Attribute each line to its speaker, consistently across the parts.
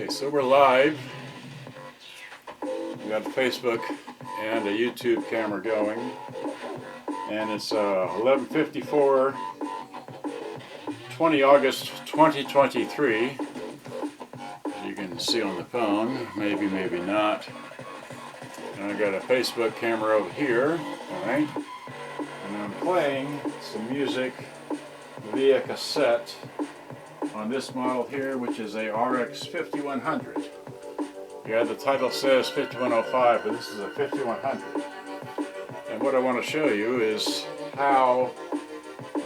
Speaker 1: Okay, so we're live. We got a Facebook and a YouTube camera going, and it's 11:54, 20 August 2023. As you can see on the phone, maybe not. And I got a Facebook camera over here, all right, and I'm playing some music via cassette on this model here, which is a RX-5100. Yeah, the title says 5105, but this is a 5100. And what I want to show you is how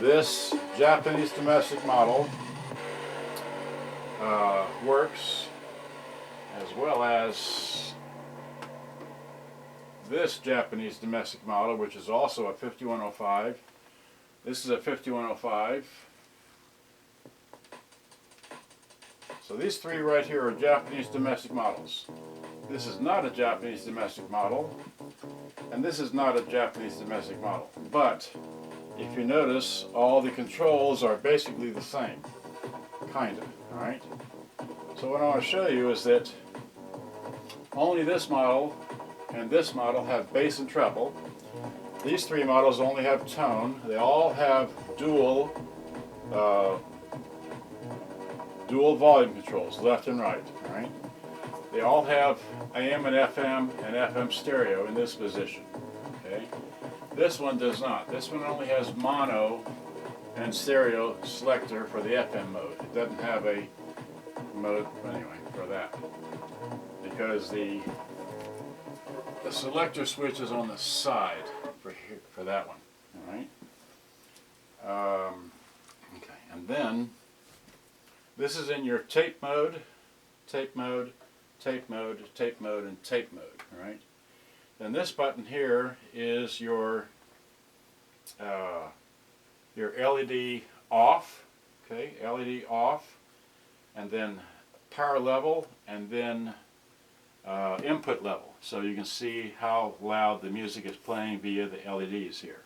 Speaker 1: this Japanese domestic model works, as well as this Japanese domestic model, which is also a 5105. This is a 5105. So these three right here are Japanese domestic models. This is not a Japanese domestic model, and this is not a Japanese domestic model. But if you notice, all the controls are basically the same, kind of, all right? So what I want to show you is that only this model and this model have bass and treble. These three models only have tone. They all have dual volume controls, left and right, all right? They all have AM and FM stereo in this position, okay? This one does not. This one only has mono and stereo selector for the FM mode. It doesn't have a mode, anyway, for that, because the selector switch is on the side for that one, all right? Okay, and then this is in your tape mode, tape mode, tape mode, tape mode, and tape mode, all right? Then this button here is your LED off, okay, LED off, and then power level, and then input level. So you can see how loud the music is playing via the LEDs here.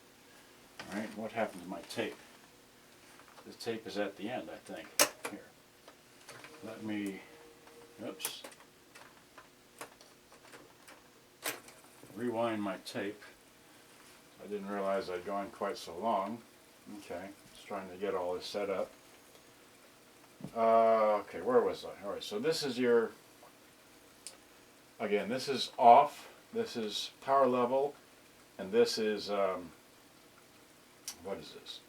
Speaker 1: All right, what happened to my tape? The tape is at the end, I think. Here. Let me, oops, rewind my tape. I didn't realize I'd gone quite so long. Okay, just trying to get all this set up. Okay, where was I? All right, so this is your, again, this is off, this is power level, and this is, what is this?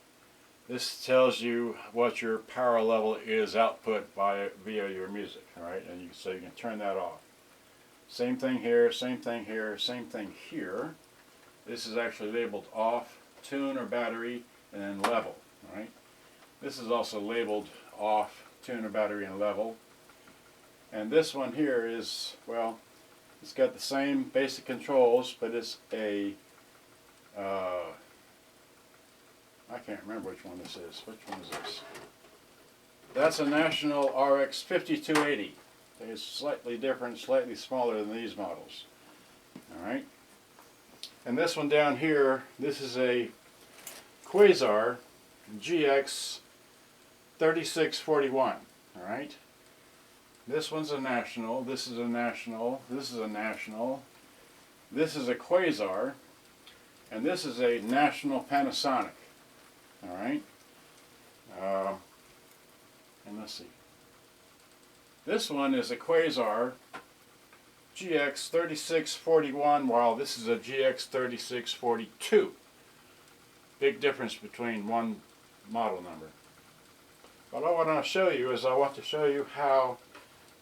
Speaker 1: This tells you what your power level is output via your music, all right? And so you can turn that off. Same thing here, same thing here, same thing here. This is actually labeled off, tune or battery, and then level, all right? This is also labeled off, tune or battery, and level. And this one here is, well, it's got the same basic controls, but it's a I can't remember which one this is. Which one is this? That's a National RX-5280. It's slightly different, slightly smaller than these models. Alright. And this one down here, this is a Quasar GX-3641. Alright. This one's a National, this is a National, this is a National, this is a Quasar, and this is a National Panasonic. All right, and let's see. This one is a Quasar GX3641, while this is a GX3642. Big difference between one model number. What I want to show you is I want to show you how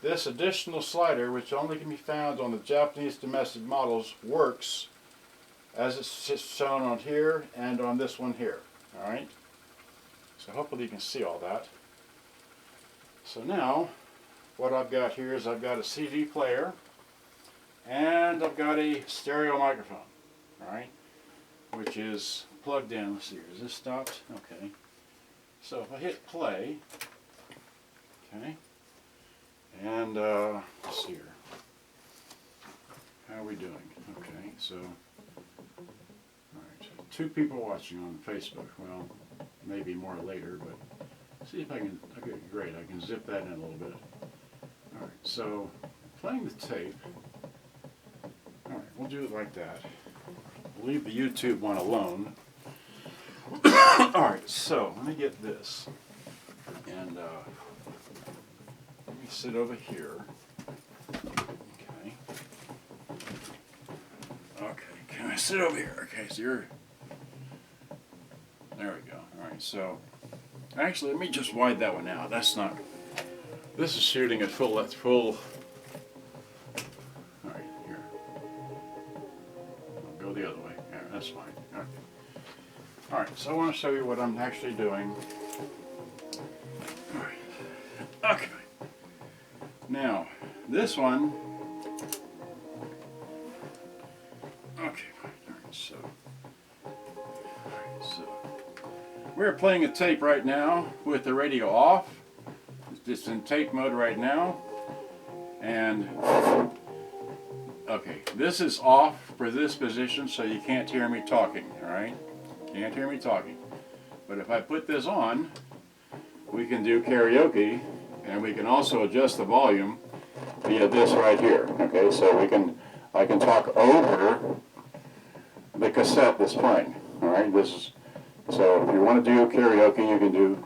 Speaker 1: this additional slider, which only can be found on the Japanese domestic models, works as it's shown on here and on this one here. Alright, so hopefully you can see all that. So now, what I've got here is I've got a CD player, and I've got a stereo microphone, alright, which is plugged in. Let's see, is this stopped? Okay. So if I hit play, okay, and let's see here. How are we doing? Okay, so two people watching on Facebook. Well, maybe more later, but see if I can, okay, great, I can zip that in a little bit. Alright, so playing the tape. Alright, we'll do it like that. We'll leave the YouTube one alone. Alright, so let me get this. And let me sit over here. Okay. Okay, can I sit over here? Okay, so you're... There we go. Alright, so... Actually, let me just widen that one out. That's not... This is shooting at full... That's full... Alright, here. I'll go the other way. Yeah, that's fine. Okay. Alright, so I want to show you what I'm actually doing. Alright. Okay. Now, this one... Okay, alright, so... Alright, so... We're playing a tape right now with the radio off. It's in tape mode right now. And... Okay, this is off for this position, so you can't hear me talking, alright? Can't hear me talking. But if I put this on, we can do karaoke, and we can also adjust the volume via this right here. Okay, so I can talk over the cassette that's playing. All right, so if you want to do karaoke, you can do,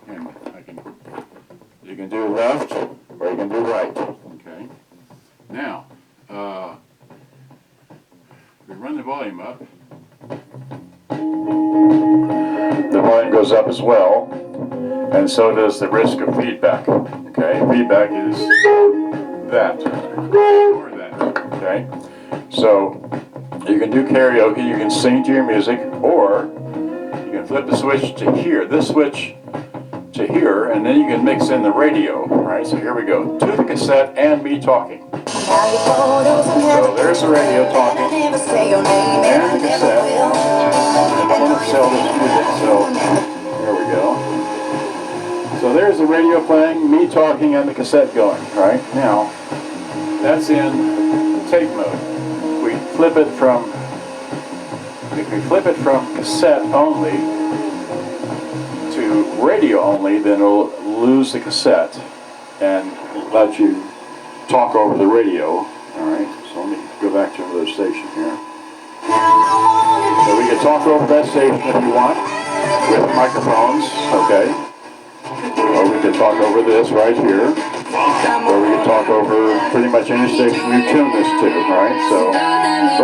Speaker 1: you can do left or you can do right. Okay. Now, we run the volume up. The volume goes up as well, and so does the risk of feedback. Okay, feedback is that, or that. Okay, so you can do karaoke, you can sing to your music, or you can flip the switch to here. This switch to here, and then you can mix in the radio. All right, so here we go. To the cassette and me talking. So there's the radio talking, and the cassette, and I want to sell this music, so here we go. So there's the radio playing, me talking, and the cassette going, right? Now, that's in tape mode. If we flip it from cassette only to radio only, then it'll lose the cassette and let you talk over the radio. Alright, so let me go back to another station here. So we can talk over that station if you want with microphones, okay? Or we can talk over this right here. Or we can talk over pretty much any station you tune this to, right? So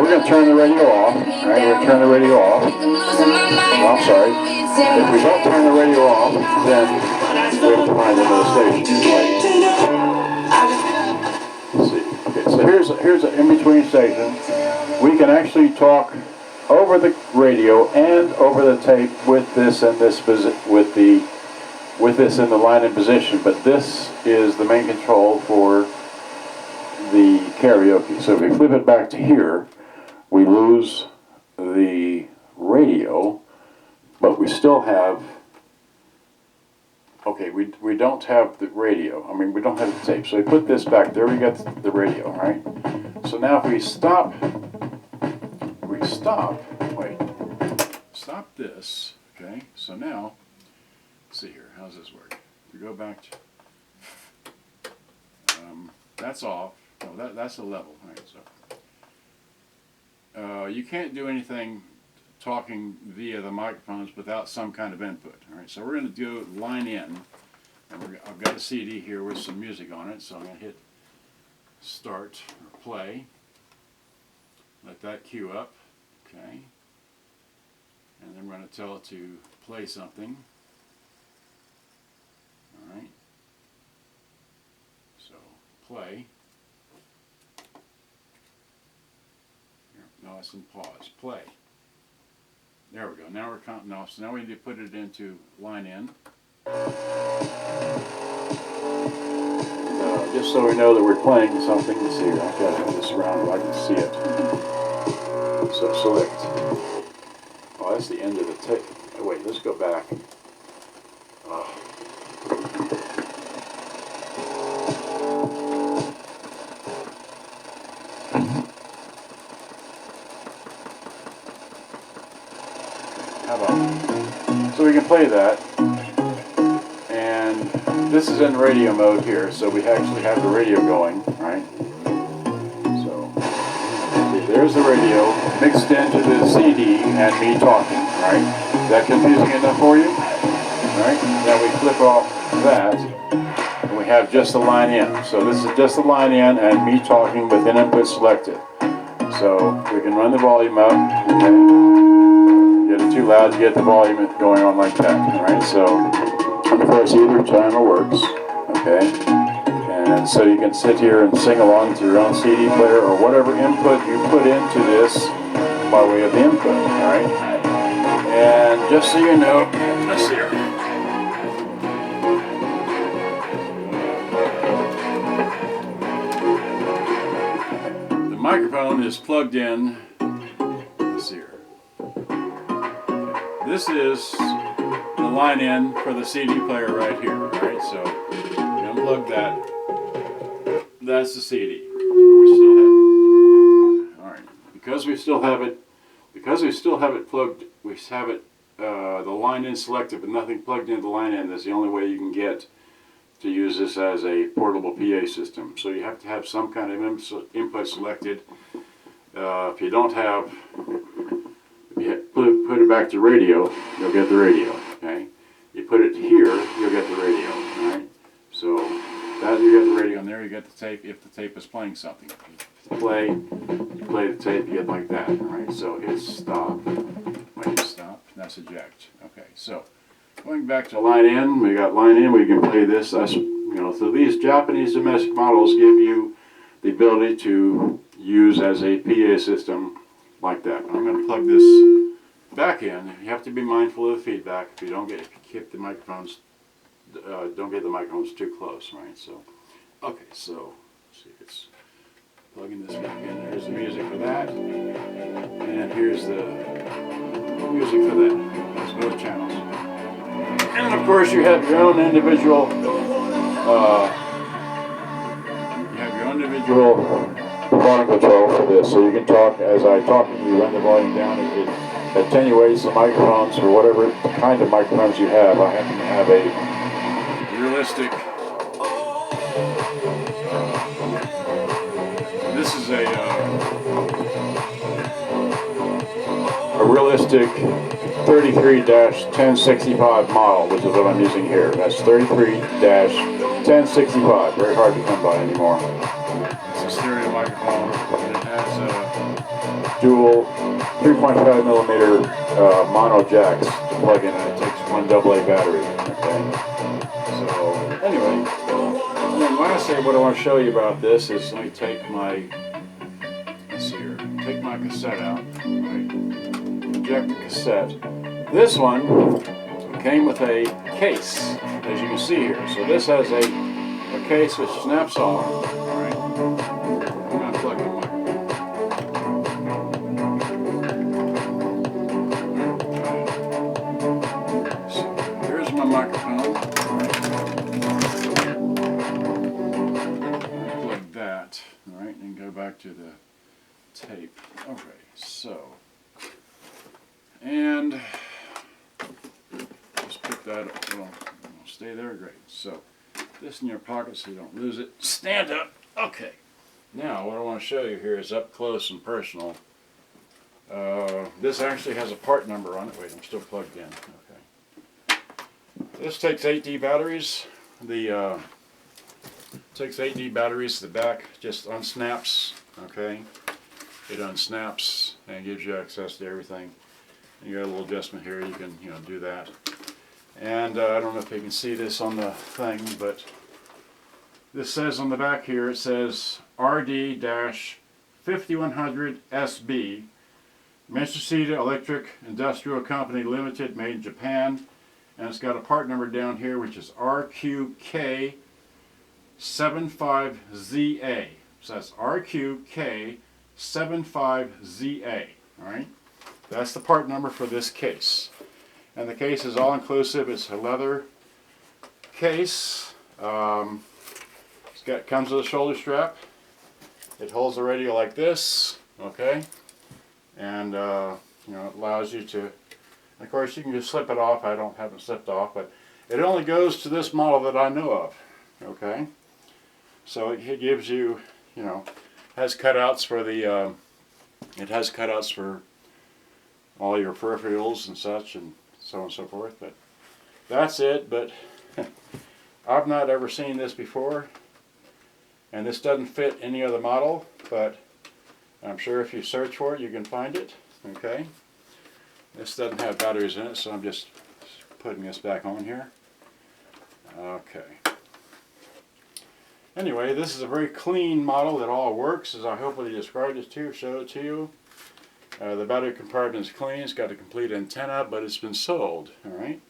Speaker 1: we're going to turn the radio off. Right? We're going to turn the radio off. Oh, I'm sorry. If we don't turn the radio off, then we have to find another station. Let's see. Okay, so here's an in-between station. We can actually talk over the radio and over the tape with this and this with this in the line and position, but this is the main control for the karaoke. So if we flip it back to here, we lose the radio, but we still have, okay, we don't have the radio. I mean, we don't have the tape. So we put this back there, we got the radio, right? So now if we stop this, okay? So now, let's see here, how's this work? We go back to, that's off. Oh, that's a level, right? So you can't do anything talking via the microphones without some kind of input. All right, so we're going to do line in, and I've got a CD here with some music on it, so I'm going to hit start or play. Let that cue up, okay, and then we're going to tell it to play something. All right, so play. Here, no, it's in pause. Play. There we go. Now we're counting off. So now we need to put it into line in. Just so we know that we're playing something. Let's see here. I've got to have this around where I can see it. So select. Oh, that's the end of the tape. Oh, wait, let's go back. Oh. How about, so we can play that, and this is in radio mode here, so we actually have the radio going, right? So there's the radio mixed into the CD and me talking, right? Is that confusing enough for you? Right? Then we flip off that, and we have just the line in. So this is just the line in and me talking with an input selected. So we can run the volume up. Okay. Get it too loud, you get the volume going on like that. Alright, so of course either channel works. Okay. And so you can sit here and sing along to your own CD player or whatever input you put into this by way of the input. Alright. And just so you know, let's see here. The microphone is plugged in. Let's see here. This is the line in for the CD player right here. Right, so you unplug that. That's the CD. We still have. All right, because we still have it plugged. We have it the line in selected, but nothing plugged into the line in. That's the only way you can get to use this as a portable PA system. So you have to have some kind of input selected. If you don't have, if you put it back to radio, you'll get the radio. Okay, you put it here, you'll get the radio. All right, so that you get the radio, and there you get the tape. If the tape is playing something, you play the tape, you get like that. All right, so hit stop. Wait, stop. That's eject. Okay, so. Going back to line in, we got line in, we can play this. So these Japanese domestic models give you the ability to use as a PA system like that. I'm going to plug this back in. You have to be mindful of the feedback. If you keep the microphones, don't get the microphones too close, right? So, okay, so let's see if it's plugging this back in. There's the music for that, and here's the music for that. That's both channels. And of course, you have your own individual. Volume control for this, so you can talk as I talk. You run the volume down. It attenuates the microphones for whatever kind of microphones you have. I happen to have a realistic. This is a realistic 33-1065 model, which is what I'm using here. That's 33-1065. Very hard to come by anymore. It's a stereo microphone. It has dual 3.5 millimeter mono jacks to plug in, and it takes one AA battery. Okay. So anyway, lastly, what I want to show you about this is let me take my cassette out. Right. Eject the cassette. This one came with a case, as you can see here. So this has a case which snaps off. All right. I'm going to plug in my So here's my microphone. Plug that. All right, and go back to the tape. Okay, so. And just put that up. Well, stay there, great. So this in your pocket so you don't lose it. Stand up. Okay. Now what I want to show you here is up close and personal. This actually has a part number on it. Wait, I'm still plugged in. Okay. This takes 8D batteries. Takes 8D batteries. The back just unsnaps. Okay. It unsnaps and gives you access to everything. You got a little adjustment here, you can do that. And I don't know if you can see this on the thing, but this says on the back here, it says RD-5100 SB, Mitsubishi Electric Industrial Company Limited, made in Japan. And it's got a part number down here, which is RQK75ZA. So that's RQK75ZA, all right? That's the part number for this case. And the case is all inclusive. It's a leather case. Comes with a shoulder strap. It holds the radio like this, okay? And it allows you to, of course you can just slip it off. I don't have it slipped off, but It only goes to this model that I know of. Okay, so it gives you, you know, has cutouts for the. It has cutouts for all your peripherals and such, and so on and so forth. But that's it. But I've not ever seen this before, and this doesn't fit any other model. But I'm sure if you search for it, you can find it. Okay. This doesn't have batteries in it, so I'm just putting this back on here. Okay. Anyway, this is a very clean model that all works, as I hopefully described it to you, showed it to you. The battery compartment is clean. It's got a complete antenna, but it's been sold. All right.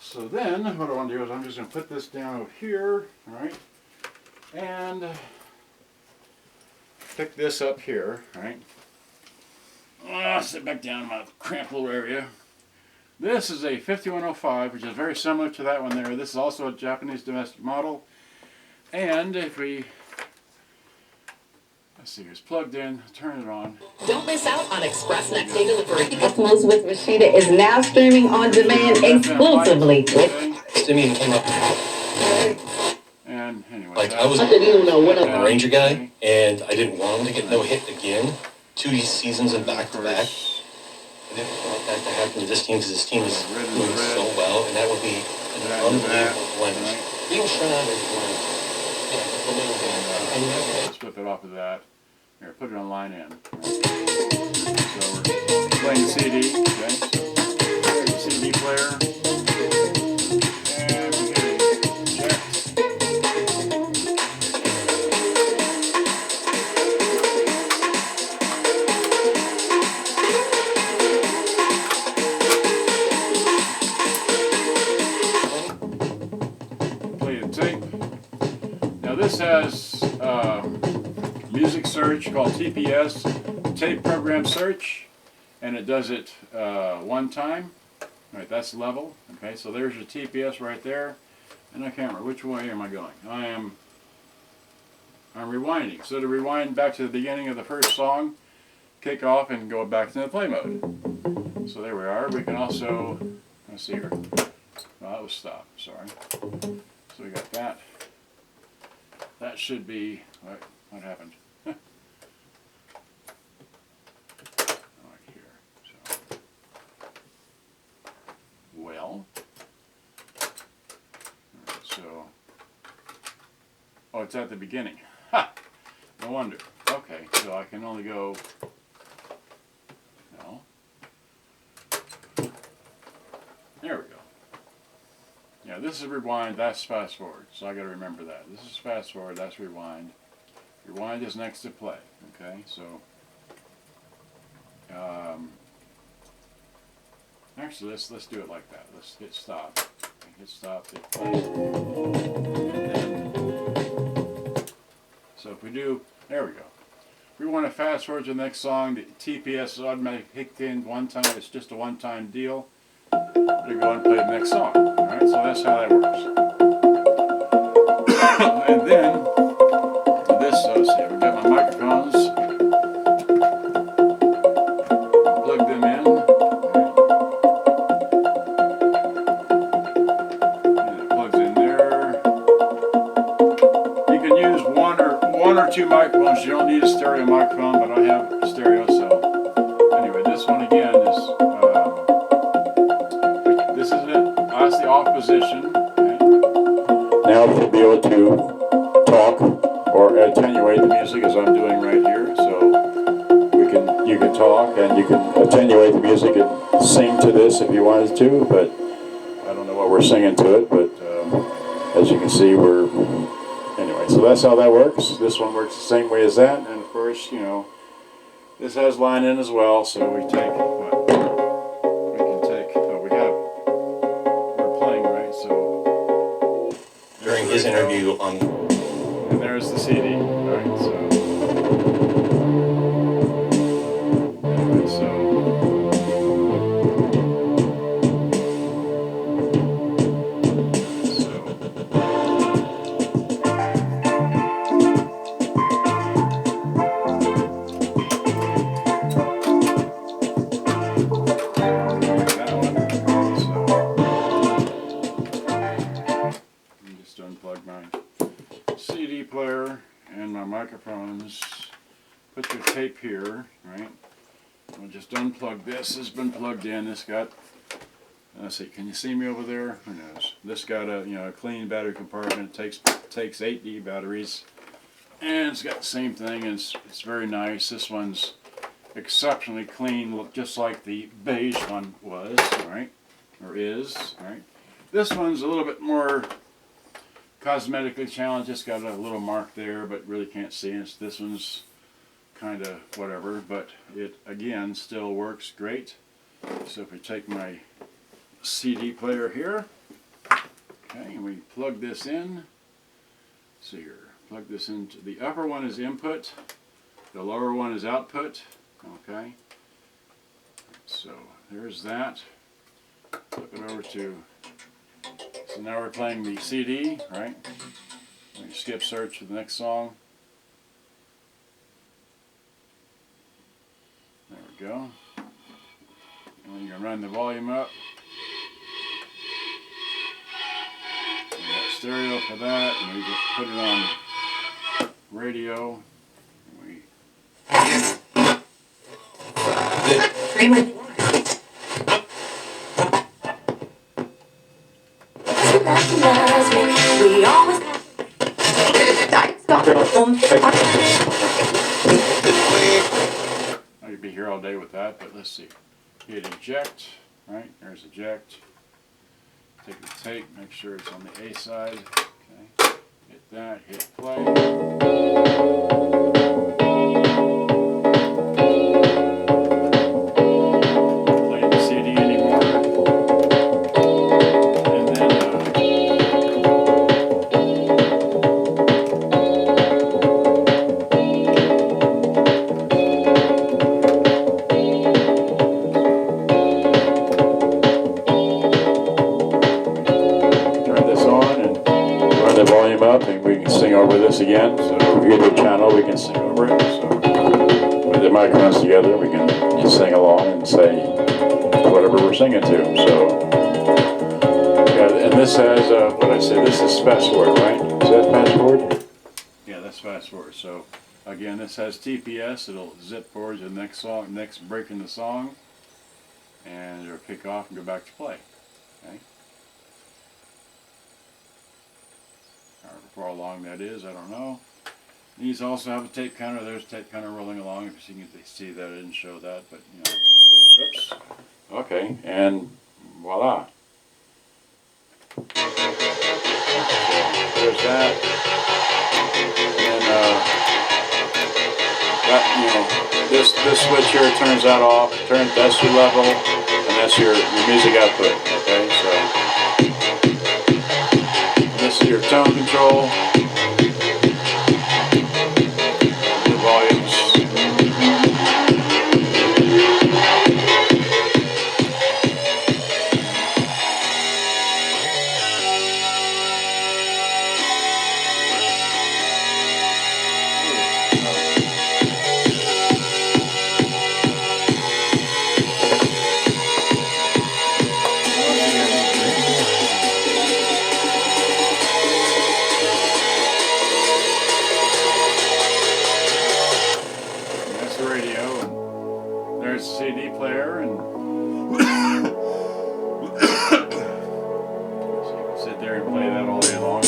Speaker 1: So then, what I want to do is I'm just going to put this down over here. All right, and pick this up here. All right. Sit back down in my cramped little area. This is a 5105, which is very similar to that one there. This is also a Japanese domestic model. And if we, let's see, it's plugged in, turn it on.
Speaker 2: Don't miss out on Express Next Day delivery. Customers with Rashida is now streaming on demand exclusively.
Speaker 1: And anyway,
Speaker 3: like I was a Ranger guy, and I didn't want him to get no hit again. 2 seasons and back to back. I didn't want that to happen to this team because this team is doing so well, and that would be an unbelievable blemish. Being shut out is one.
Speaker 1: Let's flip it off of that. Here, put it on line in. So we're playing the CD. Okay, so there's the CD player. And we hit eject. Play the tape. Now this has music search called TPS, tape program search, and it does it one time. All right, that's level. Okay, so there's your TPS right there, and I can't remember which way am I going. I'm rewinding. So to rewind back to the beginning of the first song, kick off and go back to the play mode. So there we are. We can also, let's see here. Oh, that was stop. Sorry. So we got that. That should be, what happened? Right here. So, well, right, so, oh, it's at the beginning. Ha! No wonder. Okay, so I can only go, no. There we go. Yeah, this is rewind, that's fast forward, so I got to remember that. This is fast forward, that's rewind. Rewind is next to play, okay, so actually let's do it like that. Let's hit stop. Hit stop, hit play. And then, so if we do, there we go. If we want to fast forward to the next song, the TPS is automatically kicked in one time, it's just a one-time deal. To go and play the next song. Alright, so that's how that works. And then, this, let's see, we've got my microphones. Plug them in. And it plugs in there. You can use one or two microphones. You don't need a stereo microphone, but I have stereo, so anyway, this one again is this is it. That's the off position. Okay. Now we'll be able to talk or attenuate the music as I'm doing right here. So you can talk and you can attenuate the music and sing to this if you wanted to. But I don't know what we're singing to it. But as you can see, we're anyway. So that's how that works. This one works the same way as that. And of course, you know, this has line in as well. So we take what?
Speaker 3: During his interview on,
Speaker 1: and there's the CD. All right, so anyway, CD player and my microphones. Put your tape here, right? I'll just unplug this. This has been plugged in. This got, let's see, can you see me over there? Who knows? This got a a clean battery compartment. It takes 8D batteries, and it's got the same thing. And it's very nice. This one's exceptionally clean, just like the beige one was, right? Or is, right? This one's a little bit more cosmetically challenged. Just got a little mark there, but really can't see it. This one's kind of whatever, but it again still works great. So if we take my CD player here, okay, and we plug this in, let's see here, plug this into, the upper one is input, the lower one is output, okay. So there's that. Flip it over to, so now we're playing the CD, right? We skip search for the next song. There we go. And you can run the volume up. We got stereo for that, and we just put it on radio. And we I'd be here all day with that, but let's see. Hit eject, right? There's eject. Take the tape, make sure it's on the A side. Okay. Hit that, hit play. Play the CD anymore. And then the volume up, and we can sing over this again. So if we get to a channel, we can sing over it. So with the microphones together, we can just sing along and say whatever we're singing to. So yeah, and this has what I say. This is fast forward, right? Is that fast forward? Yeah, that's fast forward. So again, this has TPS. It'll zip forward to the next song, next break in the song, and it'll kick off and go back to play. Okay. However far along that is, I don't know. These also have a tape counter. There's a tape counter rolling along. If you can see that, I didn't show that, but you know, there, oops. Okay, and voila. So there's that. And that, this switch here turns that off. That's your level, and that's your music output. Okay, so this is your tone control. The volumes. There's a CD player, and so you can sit there and play that all day long.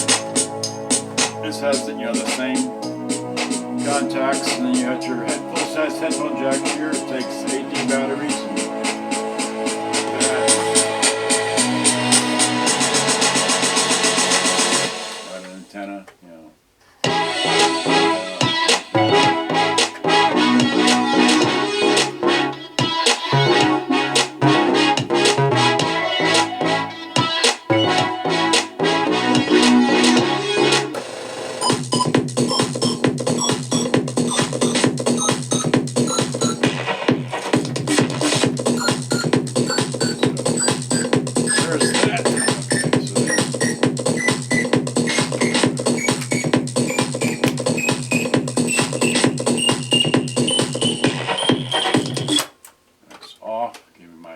Speaker 1: This has the same contacts, and then you got your full-size headphone jack here. It takes 18 batteries. Got an antenna,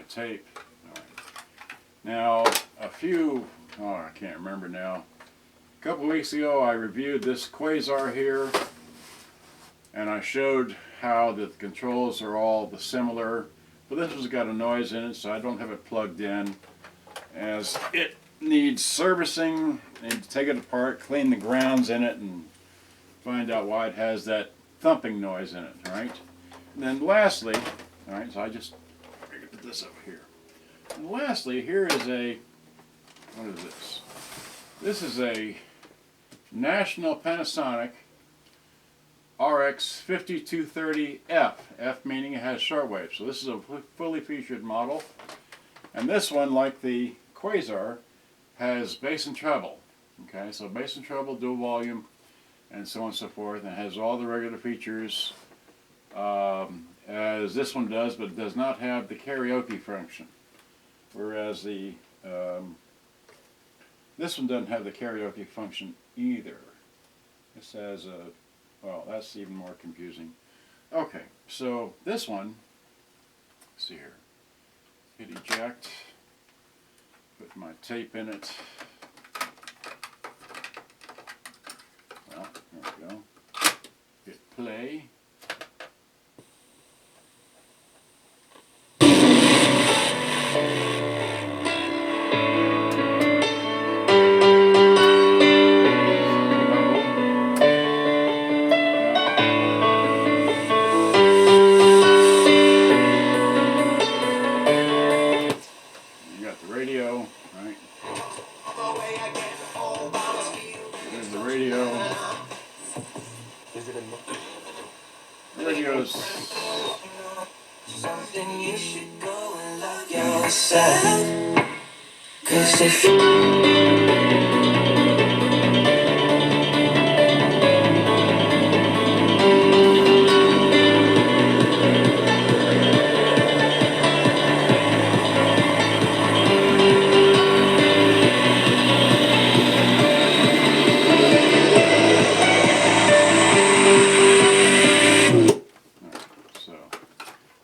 Speaker 1: tape. All right. Now, I can't remember now. A couple weeks ago I reviewed this Quasar here, and I showed how the controls are all similar, but this one's got a noise in it, so I don't have it plugged in, as it needs servicing. I need to take it apart, clean the grounds in it, and find out why it has that thumping noise in it, right? And then lastly, alright, so I just put this over here. And lastly, here is what is this? This is a National Panasonic RX-5230 F meaning it has shortwave. So this is a fully featured model. And this one, like the Quasar, has bass and treble. Okay, so bass and treble, dual volume, and so on and so forth. And it has all the regular features as this one does, but it does not have the karaoke function. Whereas the this one doesn't have the karaoke function either. This has a, well, that's even more confusing. Okay, so this one, let's see here, hit eject, put my tape in it. Well, there we go. Hit play. Radio, right? There's the radio. The radio's something you should go and love yourself. 'Cause if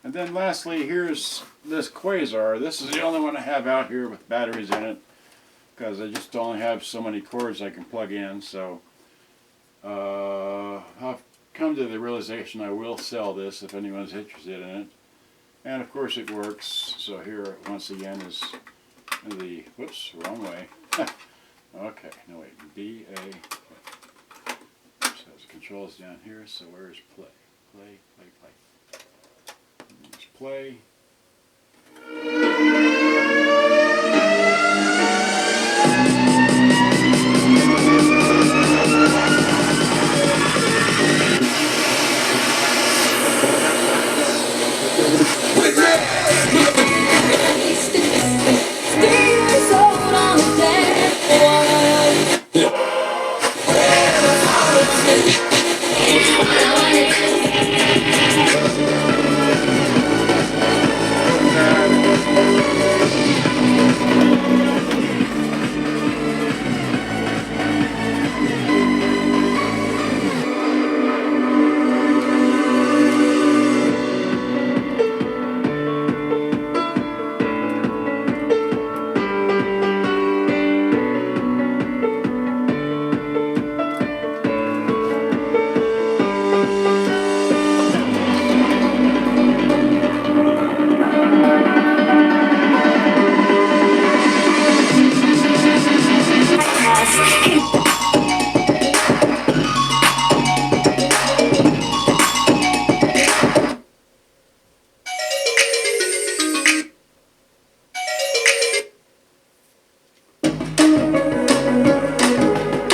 Speaker 1: And then lastly, here's this Quasar. This is the only one I have out here with batteries in it, because I just only have so many cords I can plug in. So I've come to the realization I will sell this if anyone's interested in it. And of course it works. So here once again is the, whoops, wrong way. Okay, no wait, B-A. So the controls down here, so where's play? Play, play, play. Play.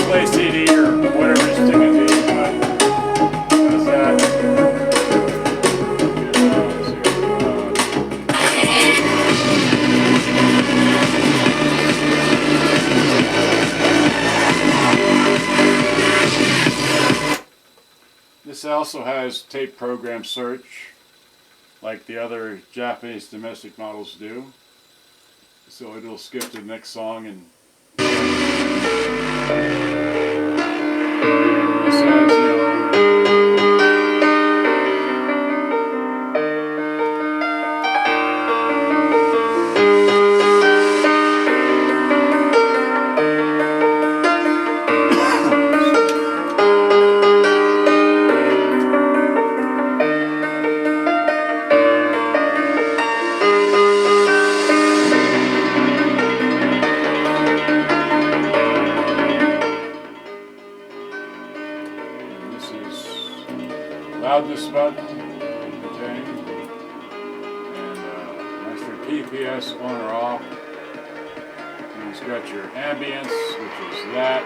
Speaker 1: Play CD or whatever it's sticking to, but that's that. This also has tape program search, like the other Japanese domestic models do. So it'll skip to the next song and this has, on this button, okay, and that's your PPS on or off. And it's got your ambience, which is that,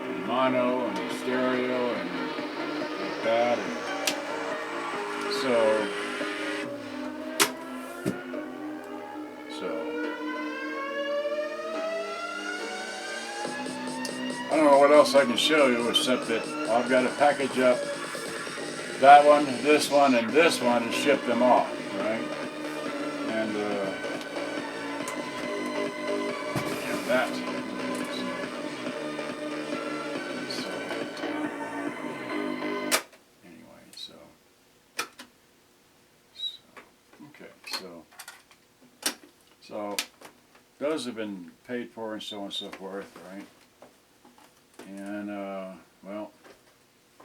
Speaker 1: and mono, and stereo, and like that. And so I don't know what else I can show you except that I've got to package up that one, and this one, and ship them off, right? And that. So, anyway, so those have been paid for and so on and so forth, right? And, well,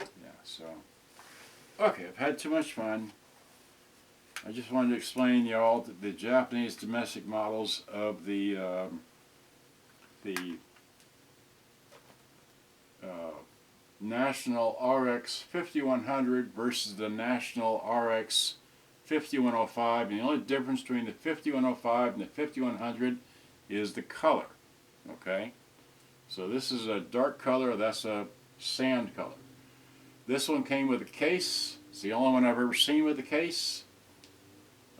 Speaker 1: yeah, so, okay, I've had too much fun. I just wanted to explain y'all the Japanese domestic models of the National RX-5100 versus the National RX-5105. And the only difference between the 5105 and the 5100 is the color, okay? So this is a dark color, that's a sand color. This one came with a case. It's the only one I've ever seen with a case.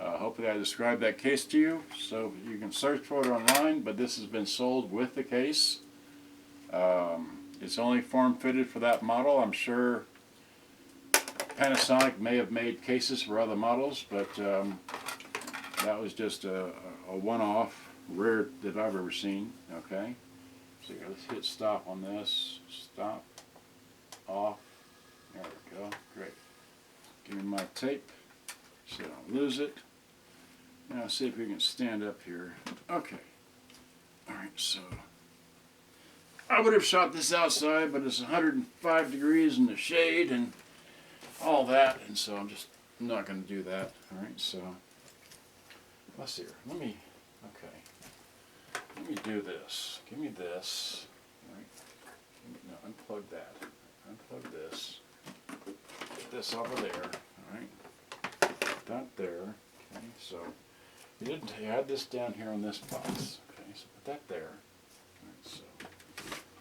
Speaker 1: Hopefully I described that case to you, so you can search for it online, but this has been sold with the case. It's only form-fitted for that model. I'm sure Panasonic may have made cases for other models, but that was just a one-off, rare that I've ever seen, okay? So let's hit stop on this. Stop. Off. There we go. Great. Give me my tape so I don't lose it. Now see if we can stand up here. Okay. Alright, so I would have shot this outside, but it's 105 degrees in the shade and all that, and so I'm just not going to do that. Alright, so let's see here. Let me do this. Give me this. All right. No, unplug that. Unplug this. Put this over there. All right. Put that there. Okay. So you had this down here on this box. Okay. So put that there. All right. So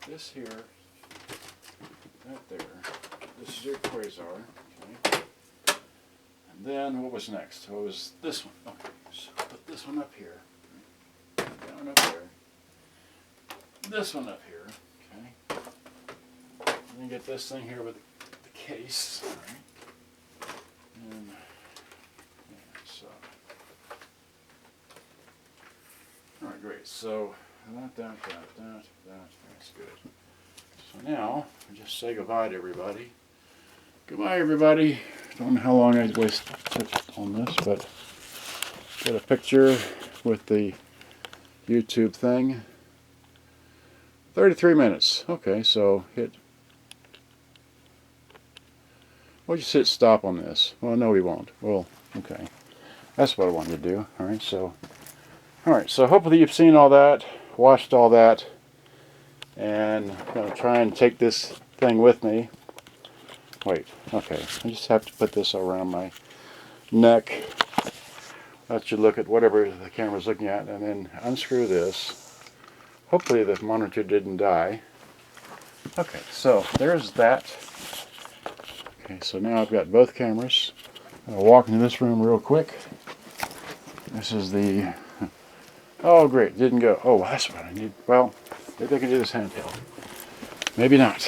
Speaker 1: this here. That there. This is your quasar. Okay. And then what was next? What was this one? Okay. So put this one up here. Down up there. This one up here, okay. And then get this thing here with the case, all right. And yeah, so, all right, great. So that's good. So now I just say goodbye to everybody. Goodbye, everybody. Don't know how long I wasted on this, but got a picture with the YouTube thing. 33 minutes. Okay, so we'll just hit stop on this. Well, no, we won't. Well, okay. That's what I wanted to do. Alright, so hopefully you've seen all that, watched all that, and I'm going to try and take this thing with me. Wait, okay. I just have to put this around my neck. Let you look at whatever the camera's looking at, and then unscrew this. Hopefully the monitor didn't die. Okay, so there's that. Okay, so now I've got both cameras. I'm going to walk into this room real quick. This is the... Oh, great, didn't go. Oh, that's what I need. Well, maybe I can do this handheld. Maybe not.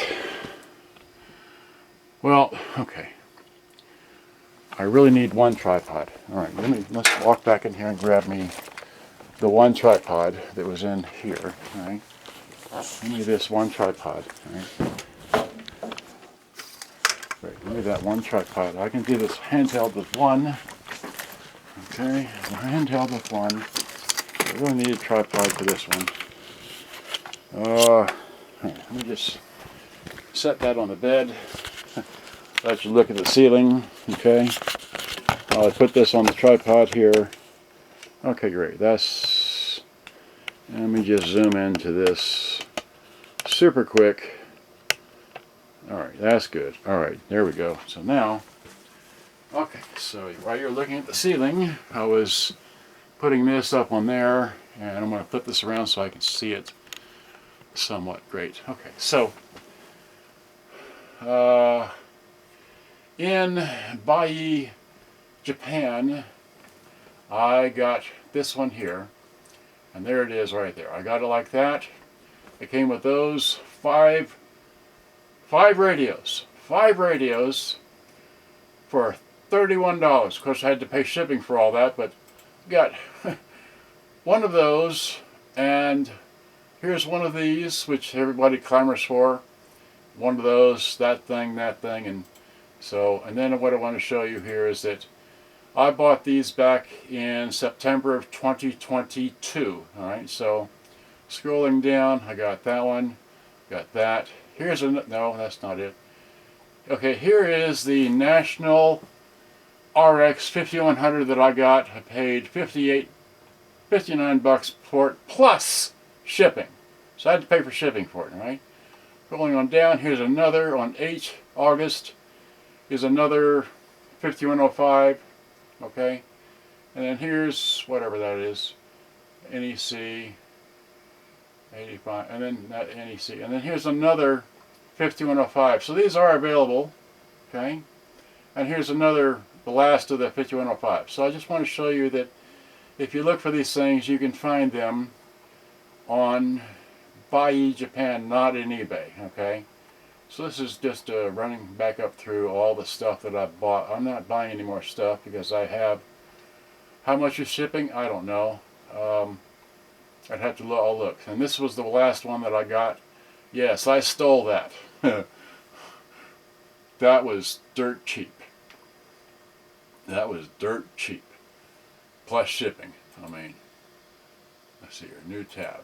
Speaker 1: Well, okay. I really need one tripod. All right, let's walk back in here and grab me the one tripod that was in here. All right, give me this one tripod. All right, great. Give me that one tripod. I can do this handheld with one. Okay, handheld with one. I really need a tripod for this one. Let me just set that on the bed. Let you look at the ceiling. Okay. I'll put this on the tripod here. Okay, great. Let me just zoom into this super quick. Alright, that's good. Alright, there we go. So now, okay, so while you're looking at the ceiling, I was putting this up on there, and I'm going to flip this around so I can see it somewhat great. Okay, so in Bai, Japan, I got this one here, and there it is right there. I got it like that. It came with those five radios for $31. Of course, I had to pay shipping for all that, but got one of those, and here's one of these, which everybody clamors for. One of those, that thing, and so, and then what I want to show you here is that I bought these back in September of 2022. Alright, so scrolling down, I got that one, got that. Here's a, no, that's not it. Okay, here is the National RX-5100 that I got. I paid $59 for it, plus shipping. So I had to pay for shipping for it, right? Going on down, here's another, on 8 August, is another 5105, okay? And then here's, whatever that is, NEC 85, and then that NEC. And then here's another 5105. So these are available, okay? And here's another, the last of the 5105. So I just want to show you that if you look for these things, you can find them on Bai, Japan, not in eBay, okay? So this is just running back up through all the stuff that I've bought. I'm not buying any more stuff because I have, how much is shipping? I don't know. I'd have to all look. And this was the last one that I got. Yes, I stole that. That was dirt cheap. That was dirt cheap. Plus shipping. I mean, let's see here, new tab.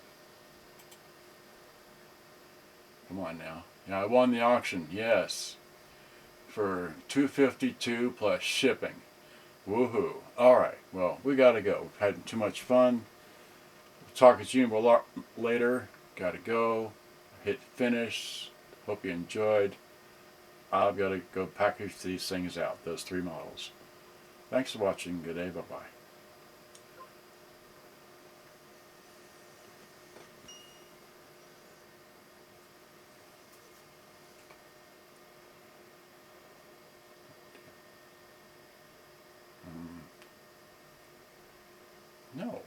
Speaker 1: Come on now. Yeah, I won the auction, yes. For $252 plus shipping. Woohoo. Alright, well, we gotta go. We've had too much fun. We'll talk to you later. Gotta go. Hit finish. Hope you enjoyed. I've got to go package these things out, those 3 models. Thanks for watching. Good day. Bye-bye. No.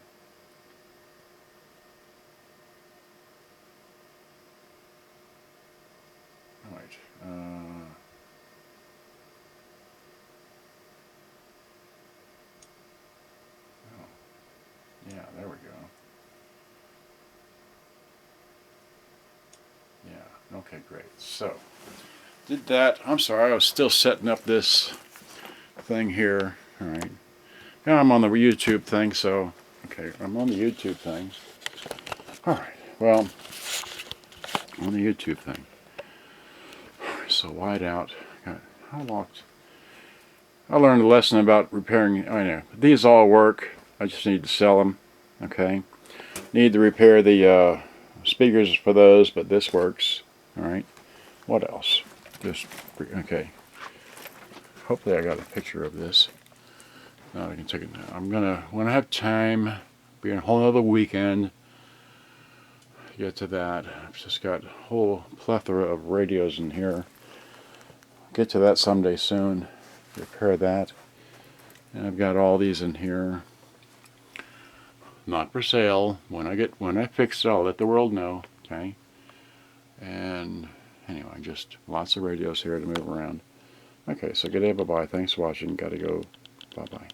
Speaker 1: All right. Yeah, there we go. Yeah, okay, great. So, did that. I'm sorry, I was still setting up this thing here. All right. Now I'm on the YouTube thing, so, okay, I'm on the YouTube thing. All right, well, on the YouTube thing. So wide out. How locked? I learned a lesson about repairing. I know these all work. I just need to sell them. Okay. Need to repair the speakers for those, but this works. All right. What else? Just okay. Hopefully I got a picture of this. Now I can take it now. I'm gonna, when I have time, be a whole other weekend. Get to that. I've just got a whole plethora of radios in here. Get to that someday soon. Repair that. And I've got all these in here. Not for sale. When I fix it, I'll let the world know. Okay. And anyway, just lots of radios here to move around. Okay, so good day, bye bye. Thanks for watching. Gotta go. Bye bye.